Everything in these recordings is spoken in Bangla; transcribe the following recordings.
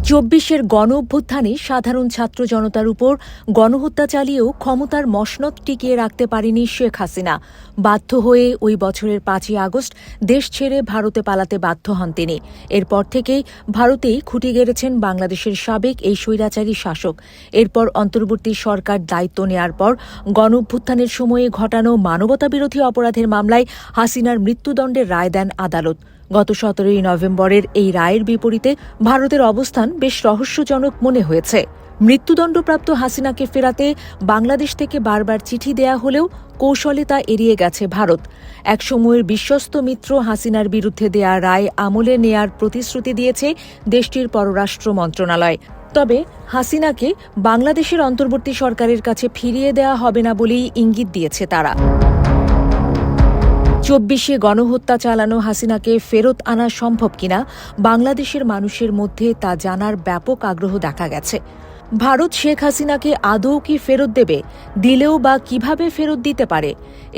চব্বিশের গণ অভ্যুত্থানে সাধারণ ছাত্র জনতার উপর গণহত্যা চালিয়েও ক্ষমতার মসনদ টিকিয়ে রাখতে পারেনি শেখ হাসিনা। বাধ্য হয়ে ওই বছরের ৫ই আগস্ট দেশ ছেড়ে ভারতে পালাতে বাধ্য হন তিনি। এরপর থেকেই ভারতেই খুঁটি গেড়েছেন বাংলাদেশের সাবেক এই স্বৈরাচারী শাসক। এরপর অন্তর্বর্তী সরকার দায়িত্ব নেয়ার পর গণ অভ্যুত্থানের সময়ে ঘটানো মানবতাবিরোধী অপরাধের মামলায় হাসিনার মৃত্যুদণ্ডের রায় দেন আদালত। গত ১৭ই নভেম্বরের এই রায়ের বিপরীতে ভারতের অবস্থান বেশ রহস্যজনক মনে হয়েছে। মৃত্যুদণ্ডপ্রাপ্ত হাসিনাকে ফেরাতে বাংলাদেশ থেকে বারবার চিঠি দেয়া হলেও কৌশলে তা এড়িয়ে গেছে ভারত। একসময়ের বিশ্বস্ত মিত্র হাসিনার বিরুদ্ধে দেয়া রায় আমলে নেয়ার প্রতিশ্রুতি দিয়েছে দেশটির পররাষ্ট্র মন্ত্রণালয়। তবে হাসিনাকে বাংলাদেশের অন্তর্বর্তী সরকারের কাছে ফিরিয়ে দেয়া হবে না বলেই ইঙ্গিত দিয়েছে তারা। ২৪শে গণহত্যা চালানো হাসিনাকে ফেরত আনা সম্ভব কিনা বাংলাদেশের মানুষের মধ্যে তা জানার ব্যাপক আগ্রহ দেখা গেছে। ভারত শেখ হাসিনাকে আদৌ কি ফেরত দেবে, দিলেও বা কিভাবে ফেরত দিতে পারে,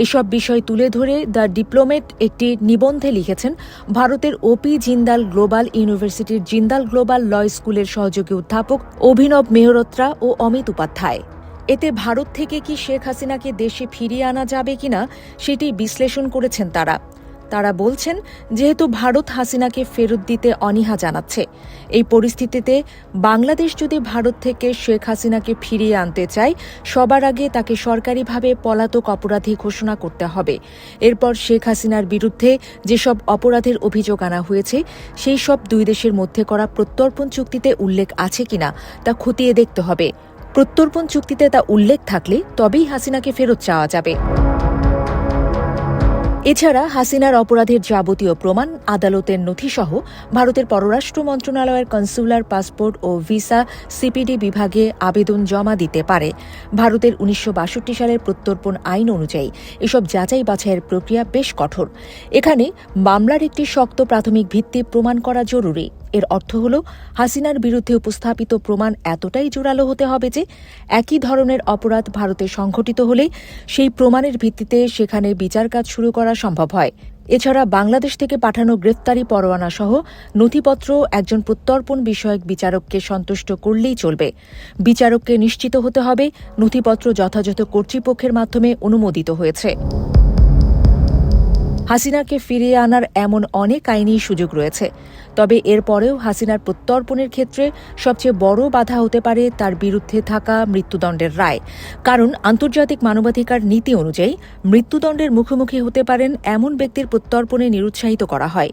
এসব বিষয় তুলে ধরে দ্য ডিপ্লোমেট একটি নিবন্ধে লিখেছেন ভারতের ওপি জিন্দাল গ্লোবাল ইউনিভার্সিটির জিন্দাল গ্লোবাল ল স্কুলের সহযোগী অধ্যাপক অভিনব মেহরোত্রা ও অমিত উপাধ্যায়। এতে ভারত থেকে কি শেখ হাসিনাকে দেশে ফিরিয়ে আনা যাবে কিনা সেটি বিশ্লেষণ করেছেন তারা বলছেন, যেহেতু ভারত হাসিনাকে ফেরত দিতে অনীহা জানাচ্ছে, এই পরিস্থিতিতে বাংলাদেশ যদি ভারত থেকে শেখ হাসিনাকে ফিরিয়ে আনতে চায়, সবার আগে তাকে সরকারিভাবে পলাতক অপরাধী ঘোষণা করতে হবে। এরপর শেখ হাসিনার বিরুদ্ধে যেসব অপরাধের অভিযোগ আনা হয়েছে সেই সব দুই দেশের মধ্যে করা প্রত্যর্পণ চুক্তিতে উল্লেখ আছে কিনা তা খতিয়ে দেখতে হবে। প্রত্যর্পণ চুক্তিতে তা উল্লেখ থাকলে তবেই হাসিনাকে ফেরত চাওয়া যাবে। এছাড়া হাসিনার অপরাধের যাবতীয় প্রমাণ, আদালতের নথিসহ ভারতের পররাষ্ট্র মন্ত্রণালয়ের কনস্যুলার পাসপোর্ট ও ভিসা সিপিডি বিভাগে আবেদন জমা দিতে পারে। ভারতের ১৯৬২ সালের প্রত্যর্পণ আইন অনুযায়ী এসব যাচাই বাছাইয়ের প্রক্রিয়া বেশ কঠোর। এখানে মামলার একটি শক্ত প্রাথমিক ভিত্তি প্রমাণ করা জরুরি। এর অর্থ হল, হাসিনার বিরুদ্ধে উপস্থাপিত প্রমাণ এতটাই জোরালো হতে হবে যে একই ধরনের অপরাধ ভারতে সংঘটিত হলে সেই প্রমাণের ভিত্তিতে সেখানে বিচার কাজ শুরু করা সম্ভব হয়। এছাড়া বাংলাদেশ থেকে পাঠানো গ্রেফতারি পরোয়ানা সহ নথিপত্র একজন প্রত্যর্পণ বিষয়ক বিচারককে সন্তুষ্ট করলেই চলবে। বিচারককে নিশ্চিত হতে হবে নথিপত্র যথাযথ কর্তৃপক্ষের মাধ্যমে অনুমোদিত হয়েছে। হাসিনাকে ফিরিয়ে আনার এমন অনেক আইনি সুযোগ রয়েছে, তবে এরপরেও হাসিনার প্রত্যর্পণের ক্ষেত্রে সবচেয়ে বড় বাধা হতে পারে তার বিরুদ্ধে থাকা মৃত্যুদণ্ডের রায়। কারণ আন্তর্জাতিক মানবাধিকার নীতি অনুযায়ী মৃত্যুদণ্ডের মুখোমুখি হতে পারেন এমন ব্যক্তির প্রত্যর্পণে নিরুৎসাহিত করা হয়।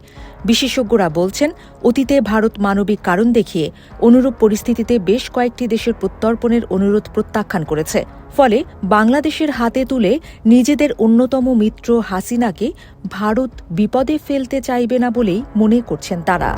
বিশেষজ্ঞরা বলছেন, অতীতে ভারত মানবিক কারণ দেখিয়ে অনুরূপ পরিস্থিতিতে বেশ কয়েকটি দেশের প্রত্যর্পণের অনুরোধ প্রত্যাখ্যান করেছে। ফলে বাংলাদেশের হাতে তুলে নিজেদের অন্যতম মিত্র হাসিনাকে ভারত বিপদে ফেলতে চাইবে না বলেই মনে করছেন তারা।